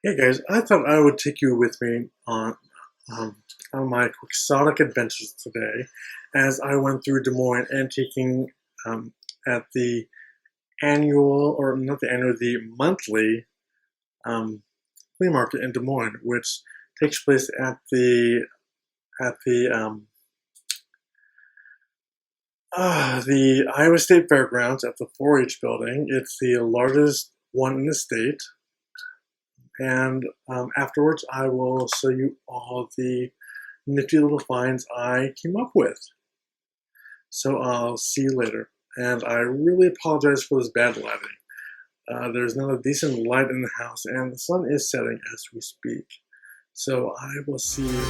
Hey guys, I thought I would take you with me um, on my quixotic adventures today as I went through Des Moines antiquing um, at the annual, or not the annual, the monthly um, flea market in Des Moines, which takes place at the Iowa State Fairgrounds at the 4-H building. It's the largest one in the state. And afterwards, I will show you all the nifty little finds I came up with. So I'll see you later. And I really apologize for this bad lighting. There's not a decent light in the house, and the sun is setting as we speak. So I will see you.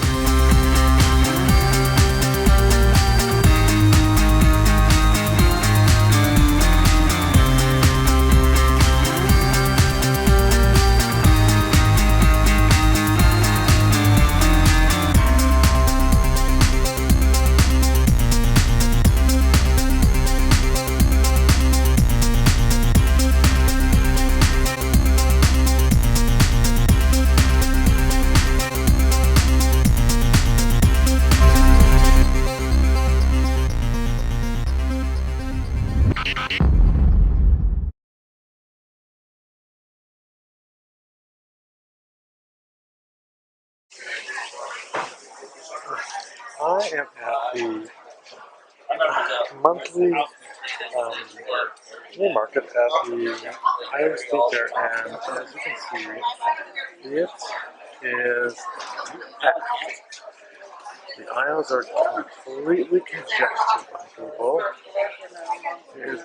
I am at the monthly flea market at the Iowa State Fair, and as you can see, it is packed. The aisles are completely congested by people. It is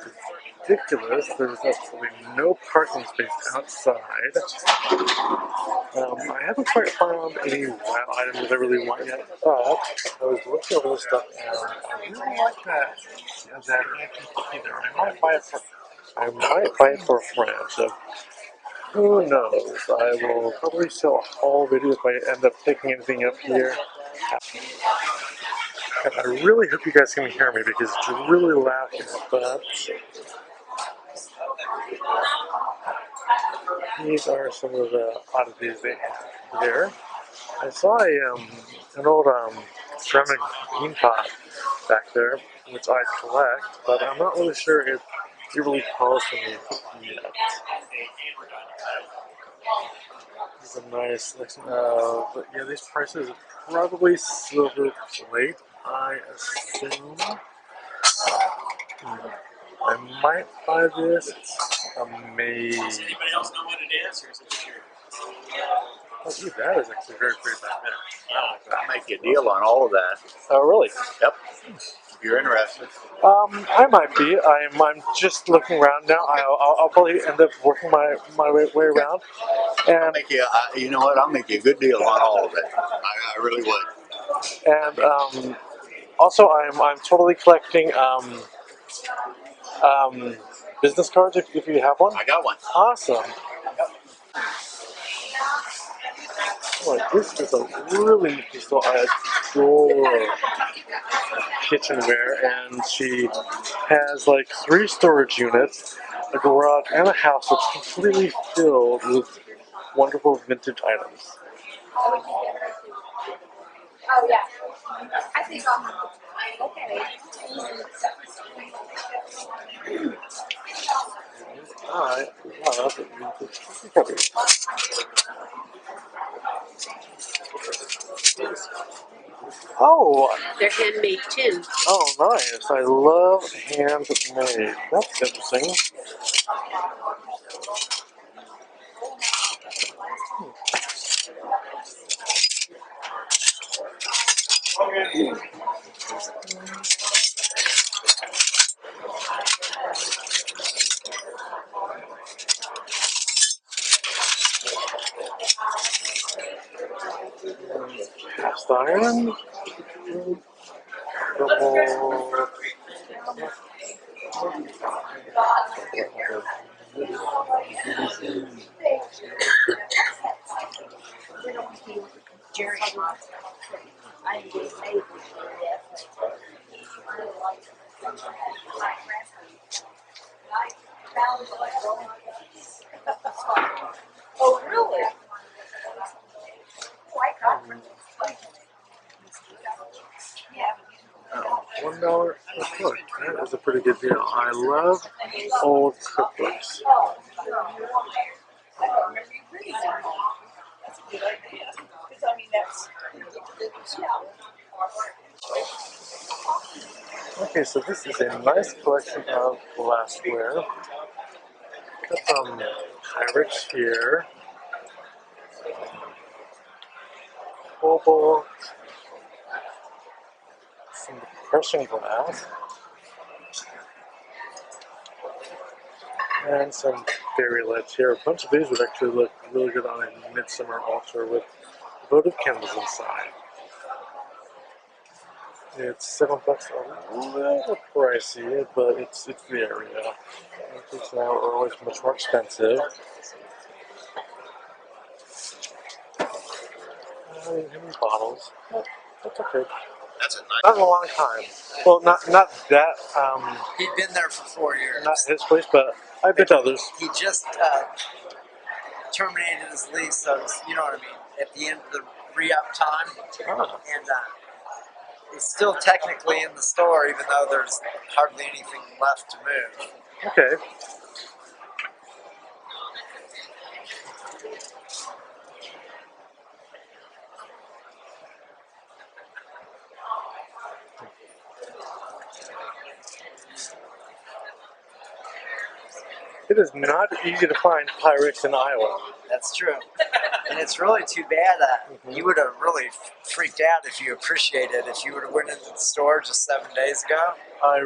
ridiculous. There's absolutely no parking space outside. I haven't quite found any wow items I really want yet, but I was looking over this stuff and I really like that antique there. I might buy it for a friend. So who knows? I will probably sell a whole video if I end up picking anything up here. And I really hope you guys can hear me because it's really loud here, but these are some of the oddities they have there. I saw an old ceramic bean pot back there, which I collect, but I'm not really sure if it really calls for me yet. This is a nice selection. But yeah, these prices are probably silver plate, I assume. I might buy this. It's amazing. Does anybody else know what it is, or is it just your... Oh, dude, that is actually very pretty back there. I'll make you a deal on all of that. Oh, really? Yep. If you're interested. I might be. I'm just looking around now. I'll probably end up working my way around. I'll And make you, you know what? I'll make you a good deal on all of it. I really would. and also I'm totally collecting business cards if you have one. I got one. Awesome. Oh, this is a really nifty store. I adore kitchenware, and she has like 3 storage units, a garage, and a house that's completely filled with wonderful vintage items. Oh yeah, I think okay. I love vintage covers. Oh, they're handmade too. Oh, nice. I love handmade. That's interesting. Cast iron. Double. Jerry. Oh, really? a book. That is a pretty good deal. I love old cookbooks. Okay, so this is a nice collection of glassware. Got some Pyrex here. Bowl, some depression glass, and some fairy lights here. A bunch of these would actually look really good on a midsummer altar with votive candles inside. It's $7, a little pricey, but it's the area. Antiques now are always much more expensive. I didn't have any bottles. Oh, that's okay. That's a nice. Not in a long time. Well, not that He'd been there for 4 years. not his place, but I've been to others. He just terminated his lease, so you know what I mean. At the end of the re-up time, Ah. and it's still technically in the store, even though there's hardly anything left to move. Okay. It is not easy to find Pyrex in Iowa. That's true, and it's really too bad. You would have really freaked out if you appreciated if you would have went into the store just 7 days ago. I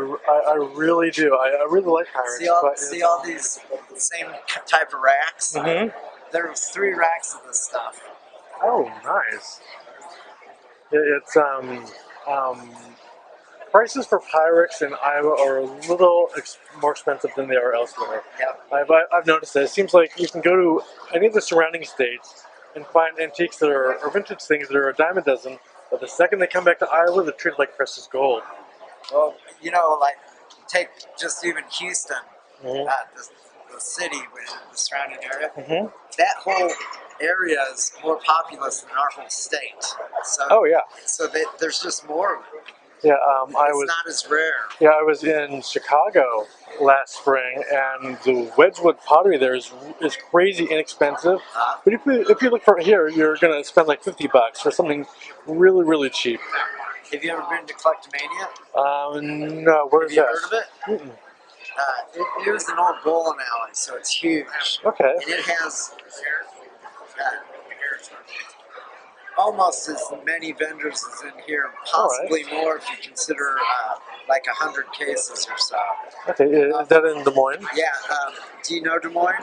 really do. I really like Pyrex. See all these same type of racks? Mm-hmm. There's 3 racks of this stuff. Oh, nice. It's prices for Pyrex in Iowa are a little more expensive than they are elsewhere. Yep. I've noticed that. It seems like you can go to any of the surrounding states and find antiques that are, or vintage things that are a dime a dozen, but the second they come back to Iowa, they're treated like precious gold. Well, you know, like take just even Houston, Mm-hmm. the city, the surrounding area. Mm-hmm. That whole area is more populous than our whole state. So, Oh yeah, so there's just more of it. yeah. It's not as rare. Yeah, I was in Chicago last spring, and the Wedgwood pottery there is crazy inexpensive. But if you look for it here, you're gonna spend like $50 for something really, really cheap. Have you ever been to Collectomania? No, where's Have you that? heard of it? Mm-mm. It was an old bowling alley, so it's huge. Okay. And it has almost as many vendors as in here, possibly more if you consider like 100 cases or so. Okay, is that in Des Moines? Yeah. Do you know Des Moines?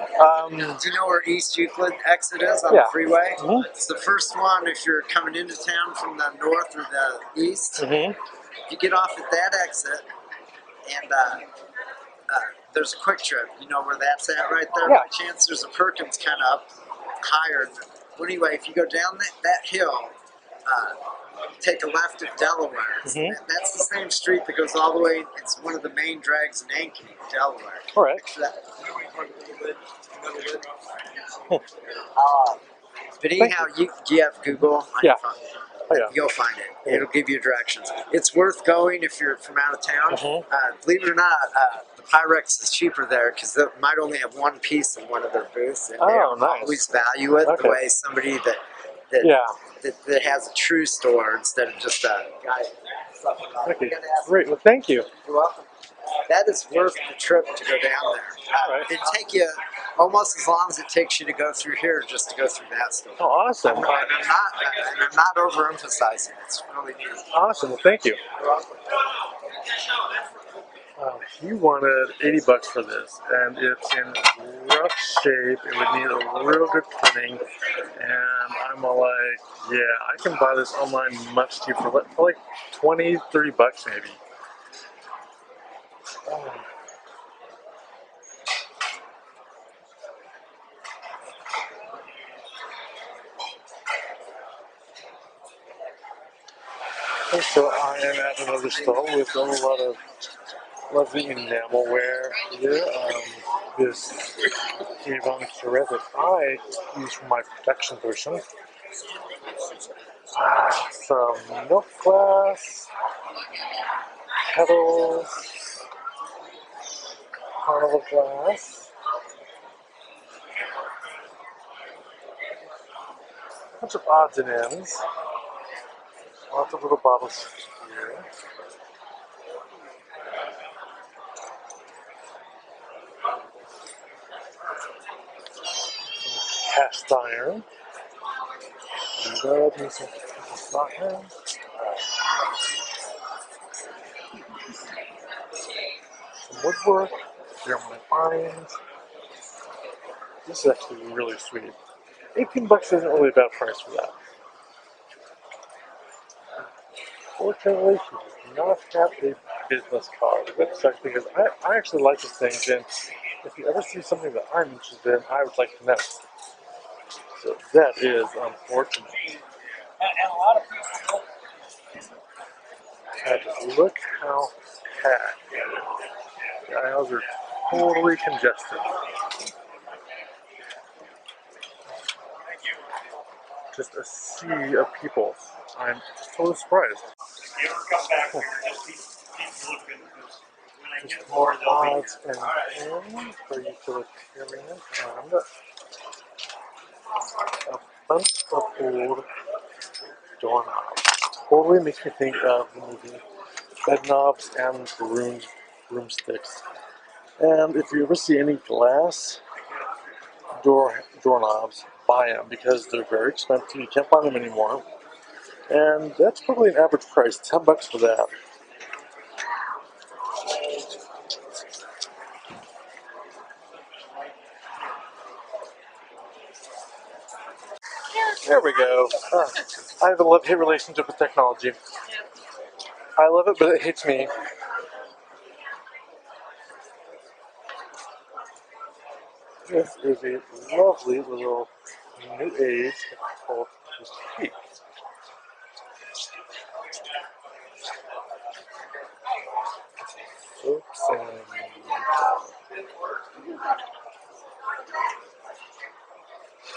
Do you know where East Euclid exit is on the freeway? Mm-hmm. It's the first one if you're coming into town from the north or the east. Mm-hmm. You get off at that exit, and there's a Quick Trip. You know where that's at right there? Yeah. By chance, there's a Perkins kind of up higher. Well, anyway, if you go down that hill, take a left at Delaware. Mm-hmm. That's the same street that goes all the way. It's one of the main drags in Ankeny, Delaware. All right. But anyhow, do you have Google on Yeah. your phone? Oh yeah. You'll find it. It'll give you directions. It's worth going if you're from out of town. Mm-hmm. Believe it or not, the Pyrex is cheaper there because they might only have one piece in one of their booths, and they nice. always value it the way somebody that has a true store instead of just a guy. Okay. Great. Well, thank you. You're welcome. That is worth the trip to go down there. It'd take you almost as long as it takes you to go through here just to go through that store. Oh, awesome. I'm not overemphasizing. It's really neat. Awesome. Well, thank you. He wanted $80 for this, and it's in rough shape. It would need a real good printing, and I'm all like, yeah, I can buy this online much cheaper, for like $20, $30 maybe. Okay, so I am at another stall with a lot of lovely enamelware here. This Avon Curette that I use for my protection version. Some milk glass. petals, carnival glass, a bunch of odds and ends, lots of little bottles here. Cast iron. Love me some cast iron. Some woodwork. Here are my finds. This is actually really sweet. 18 bucks isn't really a bad price for that. Fortunately, she does not have a business card, which sucks because I actually like this thing, and if you ever see something that I'm interested in, I would like to know. So that is unfortunate. Just look how packed. The aisles are totally congested. Just a sea of people. I'm totally surprised. Just more odds and ends for utilitarian and a bunch of old doorknobs. Totally makes me think of the movie Bed Knobs and Broomsticks. And if you ever see any glass doorknobs, buy them because they're very expensive. You can't find them anymore. And that's probably an average price, 10 bucks for that. There we go. I have a love-hate relationship with technology. I love it, but it hates me. This is a lovely little new age called Thrifty. Oops, and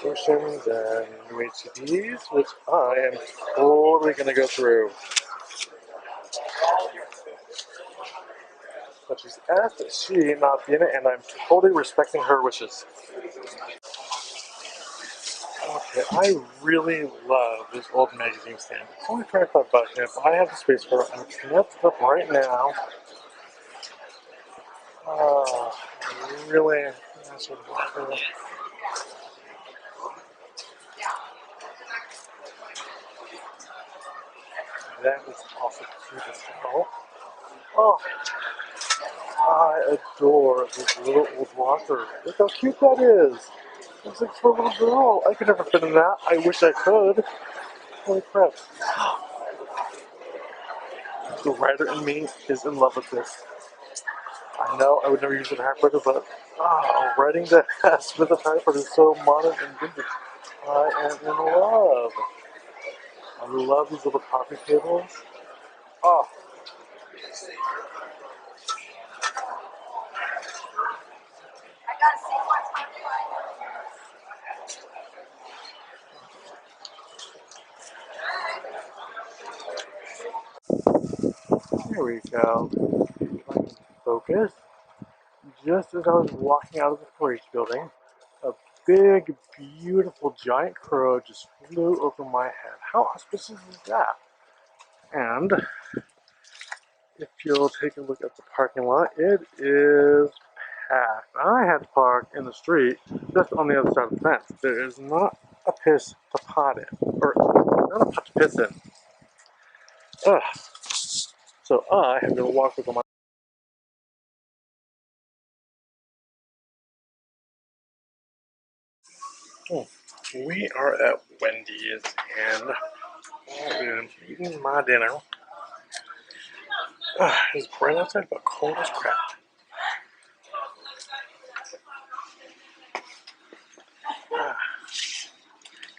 portions and new HCDs, which I am totally going to go through. But she's asked that she not be in it, and I'm totally respecting her wishes. Okay, I really love this old magazine stand. It's only 25 bucks, and if I have the space for it, I'm connected it up right now. Really nice one. That is also cute as well. Oh, I adore this little old rocker. Look how cute that is. It's like for a little girl. I could never fit in that. I wish I could. Holy crap. The writer in me is in love with this. I know I would never use a typewriter, but writing the S with a typewriter is so modern and vintage. I am in love. I love these little coffee tables. Oh. Here we go. Focus. Just as I was walking out of the 4-H building, a big, beautiful, giant crow just flew over my head. How auspicious is that? And if you'll take a look at the parking lot, it is packed. I had to park in the street just on the other side of the fence. There is not a piss to pot in, or not a pot to piss in. Ugh. So I have to walk with my. We are at Wendy's and I'm eating my dinner. It's bright outside, but cold as crap.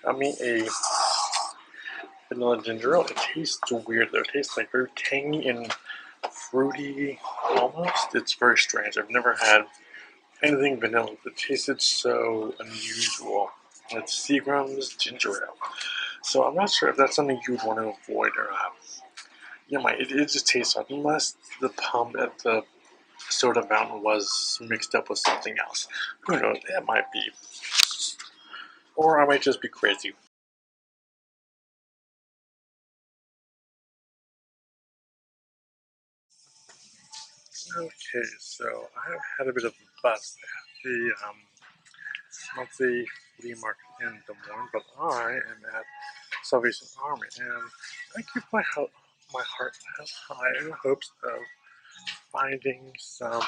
Got me a vanilla ginger ale. It tastes weird though. It tastes like very tangy and fruity almost. It's very strange. I've never had anything vanilla that tasted so unusual. It's Seagram's ginger ale. So I'm not sure if that's something you would want to avoid or not. it just tastes odd unless the pump at the soda fountain was mixed up with something else. Who knows? It might be. Or I might just be crazy. Okay, so I've had a bit of a bust at the monthly flea market in Des Moines, but I am at Salvation Army, and I keep my heart high in hopes of finding some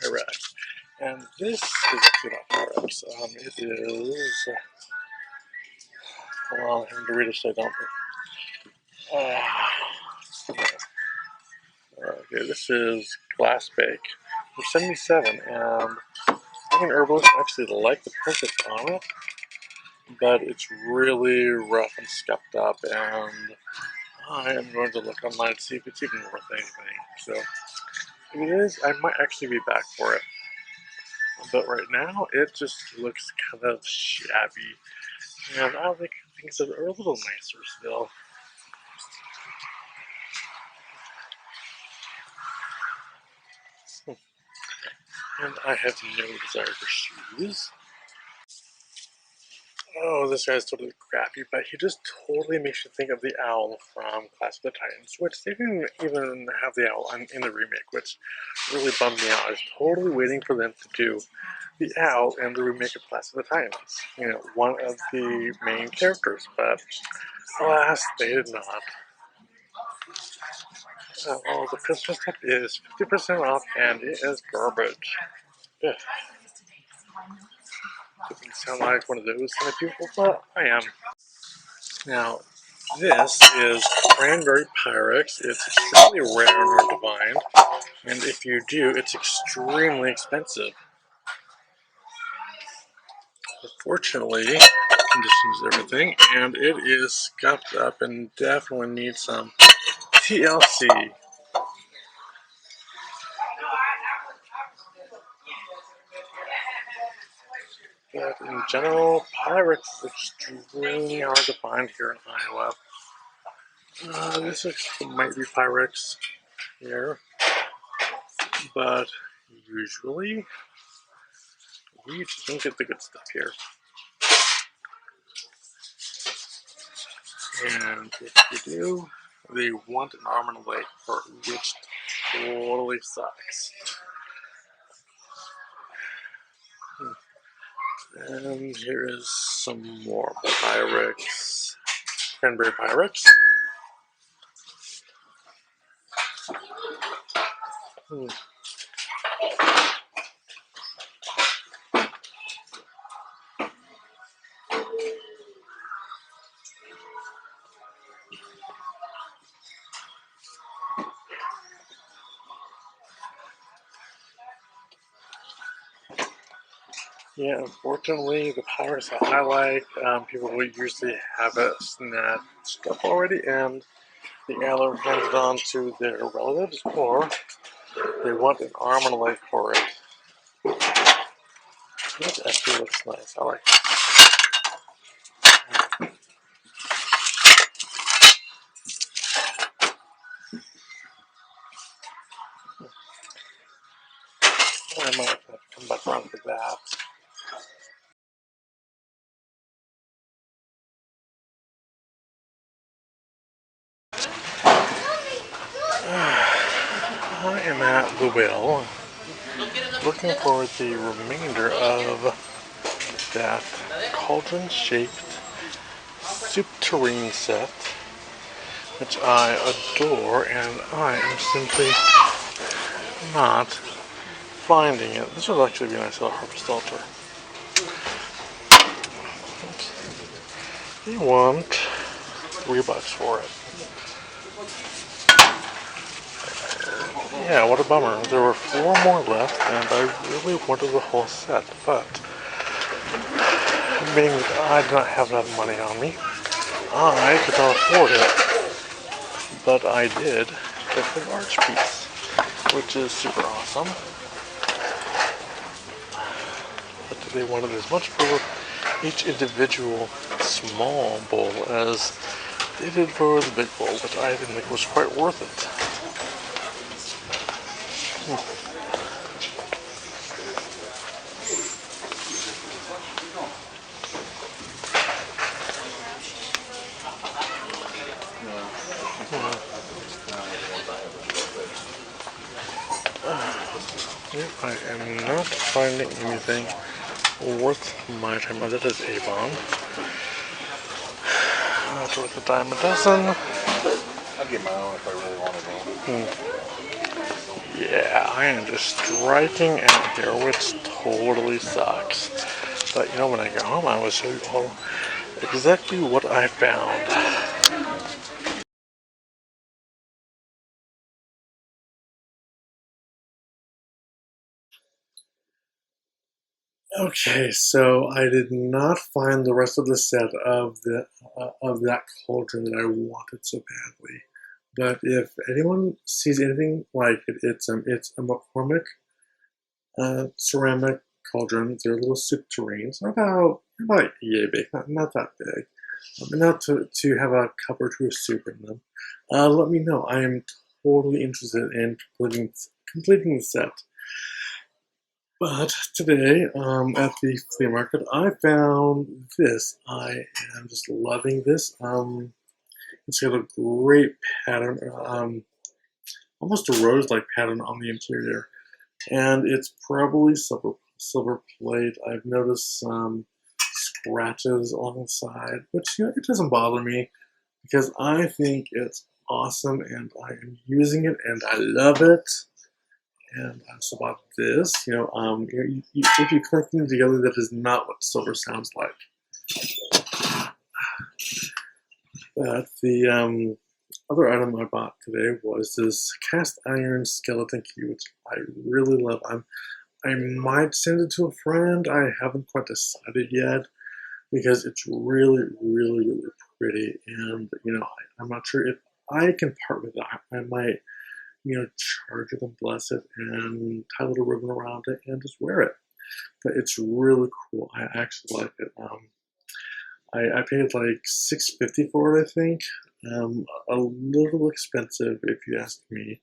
Pyrex. And this is actually not Pyrex. It is. Well, I'm having to read it so I don't. Okay, this is Glass Bake from 77, and I can herbalist actually like the princess on it, but it's really rough and scuffed up, and I am going to look online to see if it's even worth anything. So if it is, I might actually be back for it. But right now, it just looks kind of shabby, and I think things are a little nicer still. And I have no desire for shoes. Oh, this guy's totally crappy, but he just totally makes you think of the owl from Clash of the Titans, which they didn't even have the owl in the remake, which really bummed me out. I was totally waiting for them to do the owl in the remake of Clash of the Titans. You know, one of the main characters, but alas, they did not. Oh, the Christmas stuff is 50% off, and it is garbage. Ugh. Doesn't sound like one of those kind of people, but I am. Now, this is Cranberry Pyrex. It's extremely rare and hard to find, and if you do, it's extremely expensive. Unfortunately, conditions everything, and it is scuffed up and definitely needs some TLC. But in general, Pyrex is extremely hard to find here in Iowa. This might be Pyrex here, but usually we just don't get the good stuff here. And if you do, they want an arm and a leg part, which totally sucks. And here is some more Pyrex, Cranberry Pyrex. Yeah, unfortunately, the Pyrex that I like, people will usually have it snatched up already, and the antler hands it on to their relatives, or they want an arm and a leg for it. This actually looks nice. I like it. I might have to come back around for that. I am at the well, looking for the remainder of that cauldron-shaped soup tureen set, which I adore, and I am simply not finding it. This would actually be a nice little harvest altar. You want $3 for it. Yeah, what a bummer. There were 4 more left, and I really wanted the whole set, but being that I did not have enough money on me, I could not afford it. But I did get the large piece, which is super awesome. But they wanted as much for each individual small bowl as They did for the big bowl, but I didn't think it was quite worth it. Yep, I am not finding anything worth my time other than Avon. That's worth a dime a dozen. I'll get my own if I really wanted one. Yeah, I am just striking out here, which totally sucks. But you know, when I get home, I will show you all exactly what I found. Okay, so I did not find the rest of the set of that cauldron that I wanted so badly. But if anyone sees anything like it, it's a McCormick ceramic cauldron. They're little soup tureens, about yay big, not that big, enough to have a cup or two of soup in them. Let me know. I am totally interested in completing the set. But today, at the flea market, I found this. I am just loving this. It's got a great pattern, almost a rose-like pattern on the interior, and it's probably silver plate. I've noticed some scratches on the side, which it doesn't bother me because I think it's awesome, and I am using it, and I love it. And I also bought this. If you connect them together, that is not what silver sounds like. But the other item I bought today was this cast iron skeleton key, which I really love. I might send it to a friend. I haven't quite decided yet because it's really, really, really pretty. And I'm not sure if I can part with it. I might charge it and bless it and tie a little ribbon around it and just wear it. But it's really cool. I actually like it. I paid like $6.50 for it, I think. A little expensive if you ask me,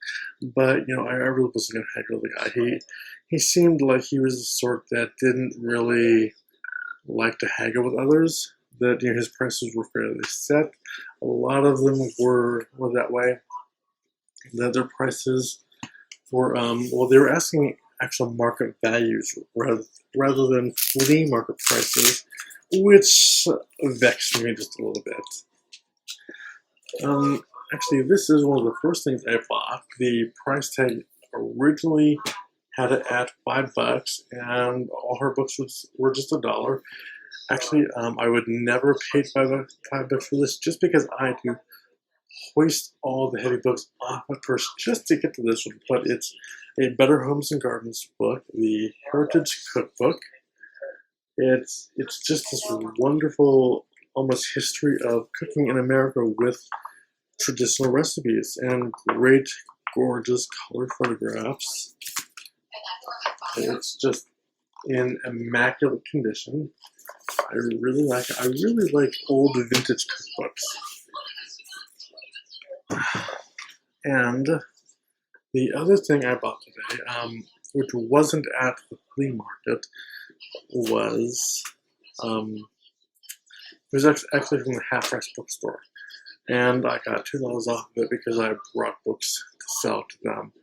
but I really wasn't gonna haggle the guy. He seemed like he was the sort that didn't really like to haggle with others. That his prices were fairly set. A lot of them were that way. That their prices were they were asking actual market values rather than flea market prices, which vexed me just a little bit. Actually, this is one of the first things I bought. The price tag originally had it at $5, and all her books were just $1. Actually, I would never pay $5 for this just because I do hoist all the heavy books off at first just to get to this one. But it's a Better Homes and Gardens book, the Heritage Cookbook. It's just this wonderful, almost history of cooking in America with traditional recipes and great, gorgeous color photographs. It's just in immaculate condition. I really like it. I really like old vintage cookbooks. And the other thing I bought today, which wasn't at the flea market, was it was actually from the Half Price bookstore, and I got $2 off of it because I brought books to sell to them.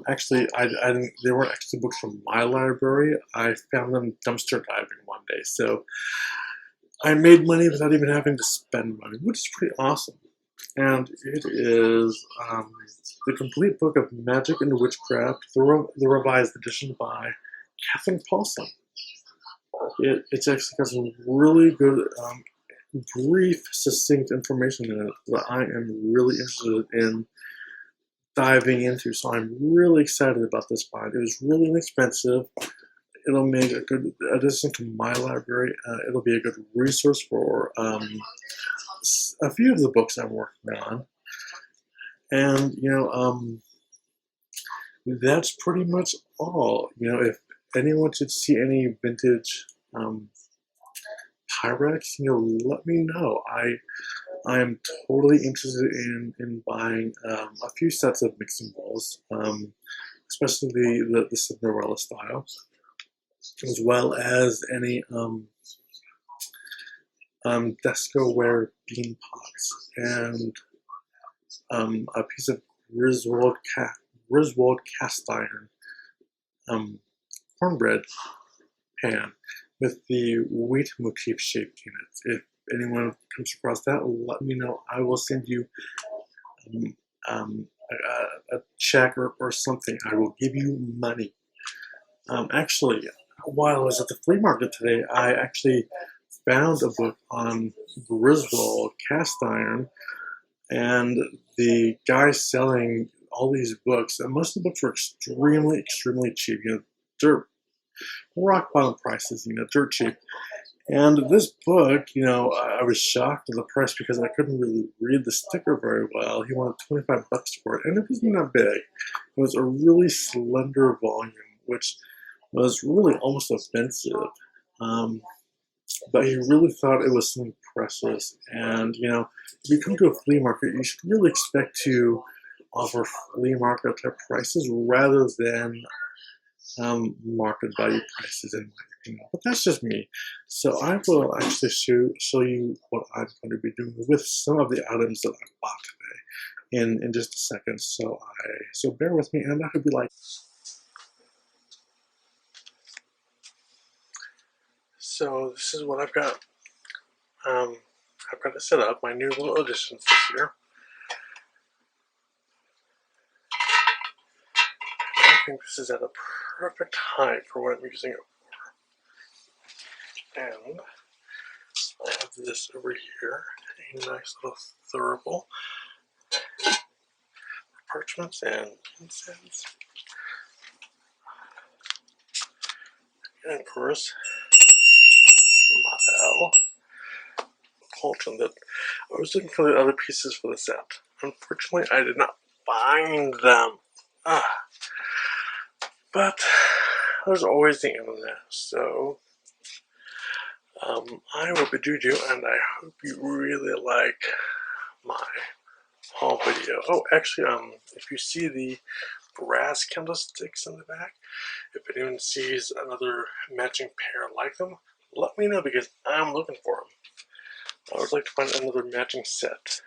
Actually, I didn't. They weren't actually books from my library. I found them dumpster diving one day, so I made money without even having to spend money, which is pretty awesome. And it is the complete book of Magic and Witchcraft, the revised edition by Catherine Paulson. It's actually got some really good, brief, succinct information in it that I am really interested in diving into. So I'm really excited about this find. It was really inexpensive. It'll make a good addition to my library. It'll be a good resource for a few of the books I'm working on. And, that's pretty much all. If anyone should see any vintage Pyrex, let me know. I'm totally interested in buying a few sets of mixing bowls, especially the Cinderella style, as well as any Desco-ware bean pots and a piece of Griswold cast iron cornbread pan with the wheat motif shaped in it. If anyone comes across that, let me know. I will send you a check or something. I will give you money. Actually, while I was at the flea market today, I actually found a book on Griswold cast iron, and the guy selling all these books, and most of the books were extremely cheap. You know, dirt rock bottom prices. You know, dirt cheap. And this book, you know, I was shocked at the price because I couldn't really read the sticker very well. He wanted 25 bucks for it, and it wasn't that big. It was a really slender volume, which was really almost offensive. Um, but he really thought it was something precious. And, you know, if you come to a flea market, you should really expect to offer flea market type prices rather than market value prices, in my opinion. But that's just me. So I will actually show you what I'm going to be doing with some of the items that I bought today in just a second. So bear with me, and I hope you like. So this is what I've got. I've got it set up, my new little additions this year. I think this is at a perfect height for what I'm using it for. And I have this over here, a nice little thurible, parchments and incense, and of course, Mattel cauldron. That I was looking for the other pieces for the set. Unfortunately, I did not find them. But there's always the internet, so I will bid you, and I hope you really like my haul video. Oh, actually, if you see the brass candlesticks in the back, if anyone sees another matching pair like them, let me know because I'm looking for them. I would like to find another matching set.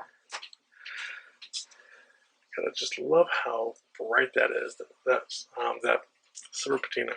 I just love how bright that is. That silver patina.